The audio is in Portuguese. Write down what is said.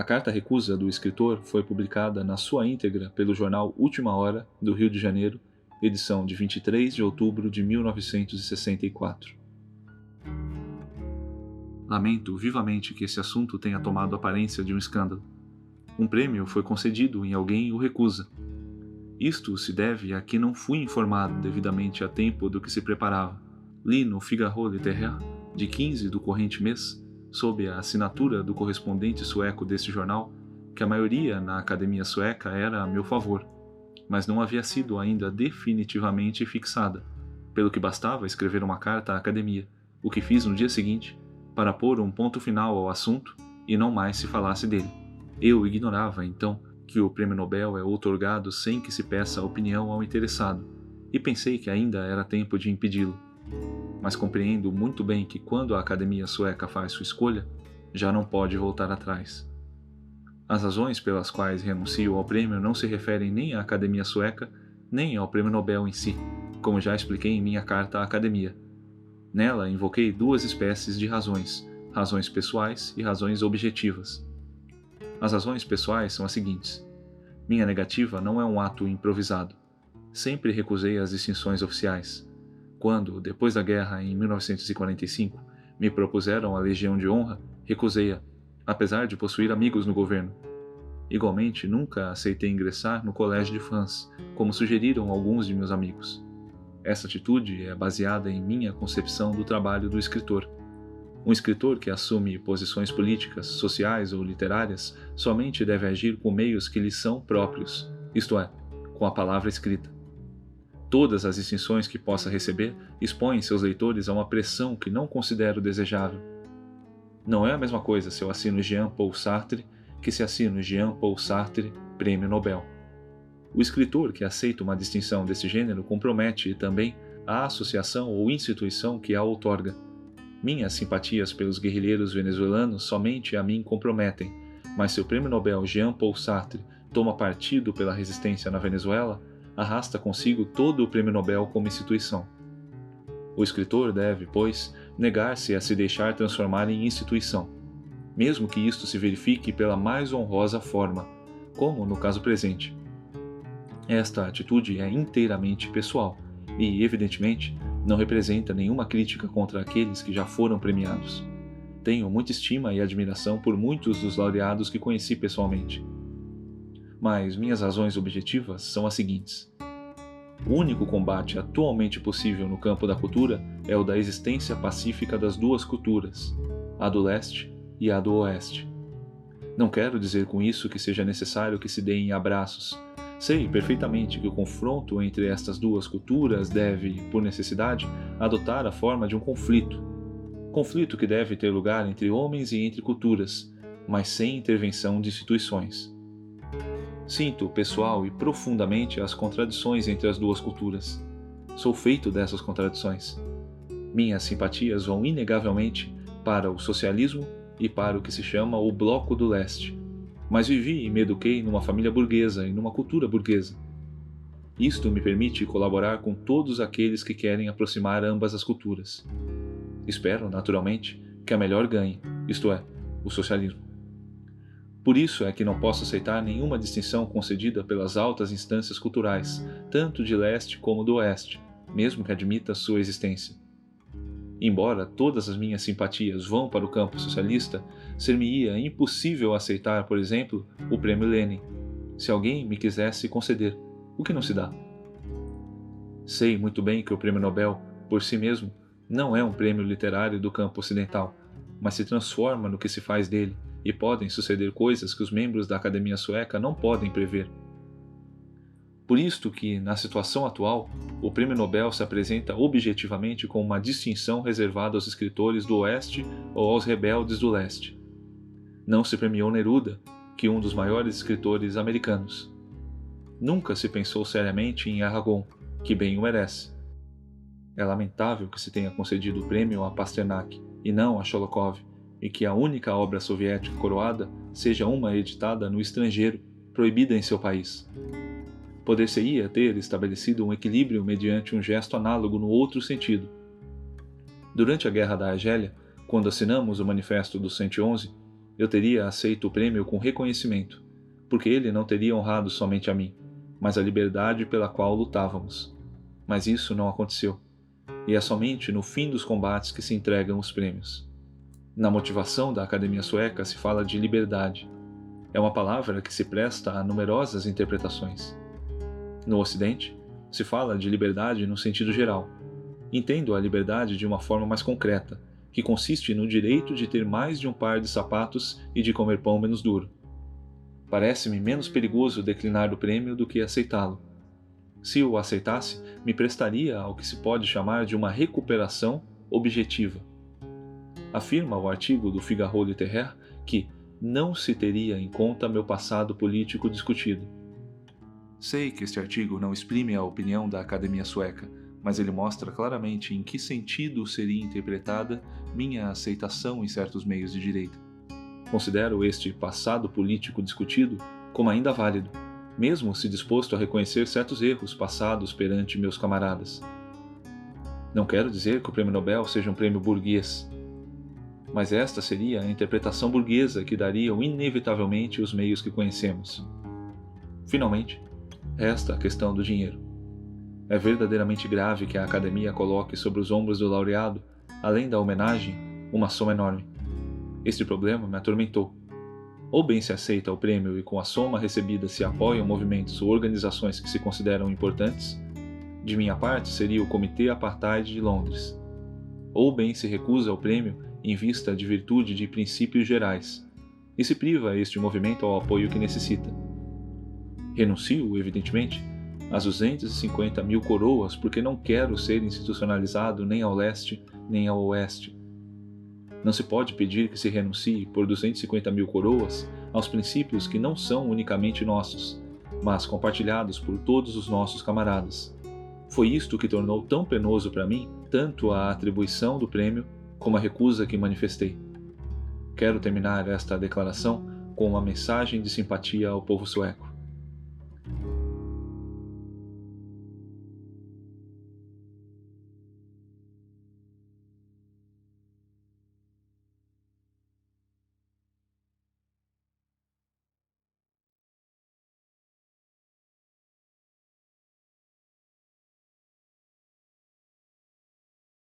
A carta-recusa do escritor foi publicada na sua íntegra pelo jornal Última Hora, do Rio de Janeiro, edição de 23 de outubro de 1964. Lamento vivamente que esse assunto tenha tomado a aparência de um escândalo. Um prêmio foi concedido e alguém o recusa. Isto se deve a que não fui informado devidamente a tempo do que se preparava. Li no Figaro Littéraire, de 15 do corrente mês, sob a assinatura do correspondente sueco deste jornal, que a maioria na Academia Sueca era a meu favor, mas não havia sido ainda definitivamente fixada, pelo que bastava escrever uma carta à Academia, o que fiz no dia seguinte, para pôr um ponto final ao assunto e não mais se falasse dele. Eu ignorava, então, que o Prêmio Nobel é outorgado sem que se peça a opinião ao interessado, e pensei que ainda era tempo de impedi-lo. Mas compreendo muito bem que quando a Academia Sueca faz sua escolha, já não pode voltar atrás. As razões pelas quais renuncio ao prêmio não se referem nem à Academia Sueca, nem ao Prêmio Nobel em si, como já expliquei em minha carta à Academia. Nela invoquei duas espécies de razões pessoais e razões objetivas. As razões pessoais são as seguintes. Minha negativa não é um ato improvisado. Sempre recusei as distinções oficiais. Quando, depois da guerra em 1945, me propuseram a Legião de Honra, recusei-a, apesar de possuir amigos no governo. Igualmente, nunca aceitei ingressar no Collège de France, como sugeriram alguns de meus amigos. Essa atitude é baseada em minha concepção do trabalho do escritor. Um escritor que assume posições políticas, sociais ou literárias somente deve agir com meios que lhe são próprios, isto é, com a palavra escrita. Todas as distinções que possa receber expõem seus leitores a uma pressão que não considero desejável. Não é a mesma coisa se eu assino Jean-Paul Sartre que se assino Jean-Paul Sartre, Prêmio Nobel. O escritor que aceita uma distinção desse gênero compromete também a associação ou instituição que a outorga. Minhas simpatias pelos guerrilheiros venezuelanos somente a mim comprometem, mas se o Prêmio Nobel Jean-Paul Sartre toma partido pela resistência na Venezuela, arrasta consigo todo o Prêmio Nobel como instituição. O escritor deve, pois, negar-se a se deixar transformar em instituição, mesmo que isto se verifique pela mais honrosa forma, como no caso presente. Esta atitude é inteiramente pessoal e, evidentemente, não representa nenhuma crítica contra aqueles que já foram premiados. Tenho muita estima e admiração por muitos dos laureados que conheci pessoalmente. Mas minhas razões objetivas são as seguintes. O único combate atualmente possível no campo da cultura é o da existência pacífica das duas culturas, a do leste e a do oeste. Não quero dizer com isso que seja necessário que se deem abraços. Sei perfeitamente que o confronto entre estas duas culturas deve, por necessidade, adotar a forma de um conflito. Conflito que deve ter lugar entre homens e entre culturas, mas sem intervenção de instituições. Sinto pessoal e profundamente as contradições entre as duas culturas. Sou feito dessas contradições. Minhas simpatias vão inegavelmente para o socialismo e para o que se chama o Bloco do Leste. Mas vivi e me eduquei numa família burguesa e numa cultura burguesa. Isto me permite colaborar com todos aqueles que querem aproximar ambas as culturas. Espero, naturalmente, que a melhor ganhe, isto é, o socialismo. Por isso é que não posso aceitar nenhuma distinção concedida pelas altas instâncias culturais, tanto de leste como do oeste, mesmo que admita sua existência. Embora todas as minhas simpatias vão para o campo socialista, ser-me-ia impossível aceitar, por exemplo, o Prêmio Lenin, se alguém me quisesse conceder, o que não se dá. Sei muito bem que o Prêmio Nobel, por si mesmo, não é um prêmio literário do campo ocidental, mas se transforma no que se faz dele, e podem suceder coisas que os membros da Academia Sueca não podem prever. Por isto que, na situação atual, o Prêmio Nobel se apresenta objetivamente como uma distinção reservada aos escritores do Oeste ou aos rebeldes do Leste. Não se premiou Neruda, que é um dos maiores escritores americanos. Nunca se pensou seriamente em Aragon, que bem o merece. É lamentável que se tenha concedido o prêmio a Pasternak, e não a Sholokov, e que a única obra soviética coroada seja uma editada no estrangeiro, proibida em seu país. Poder-se-ia ter estabelecido um equilíbrio mediante um gesto análogo no outro sentido. Durante a Guerra da Argélia, quando assinamos o Manifesto dos 111, Eu teria aceito o prêmio com reconhecimento, porque ele não teria honrado somente a mim, mas a liberdade pela qual lutávamos. Mas isso não aconteceu, e é somente no fim dos combates que se entregam os prêmios. Na motivação da Academia Sueca se fala de liberdade. É uma palavra que se presta a numerosas interpretações. No Ocidente, se fala de liberdade no sentido geral. Entendo a liberdade de uma forma mais concreta, que consiste no direito de ter mais de um par de sapatos e de comer pão menos duro. Parece-me menos perigoso declinar o prêmio do que aceitá-lo. Se o aceitasse, me prestaria ao que se pode chamar de uma recuperação objetiva. Afirma o artigo do Figaro Littéraire que não se teria em conta meu passado político discutido. Sei que este artigo não exprime a opinião da Academia Sueca, mas ele mostra claramente em que sentido seria interpretada minha aceitação em certos meios de direita. Considero este passado político discutido como ainda válido, mesmo se disposto a reconhecer certos erros passados perante meus camaradas. Não quero dizer que o Prêmio Nobel seja um prêmio burguês, mas esta seria a interpretação burguesa que dariam inevitavelmente os meios que conhecemos. Finalmente, resta a questão do dinheiro. É verdadeiramente grave que a Academia coloque sobre os ombros do laureado, além da homenagem, uma soma enorme. Este problema me atormentou. Ou bem se aceita o prêmio e com a soma recebida se apoiam movimentos ou organizações que se consideram importantes, de minha parte seria o Comitê Apartheid de Londres. Ou bem se recusa o prêmio em vista de virtude de princípios gerais, e se priva este movimento ao apoio que necessita. Renuncio, evidentemente, às 250 mil coroas porque não quero ser institucionalizado nem ao leste nem ao oeste. Não se pode pedir que se renuncie por 250 mil coroas aos princípios que não são unicamente nossos, mas compartilhados por todos os nossos camaradas. Foi isto que tornou tão penoso para mim tanto a atribuição do prêmio como a recusa que manifestei. Quero terminar esta declaração com uma mensagem de simpatia ao povo sueco.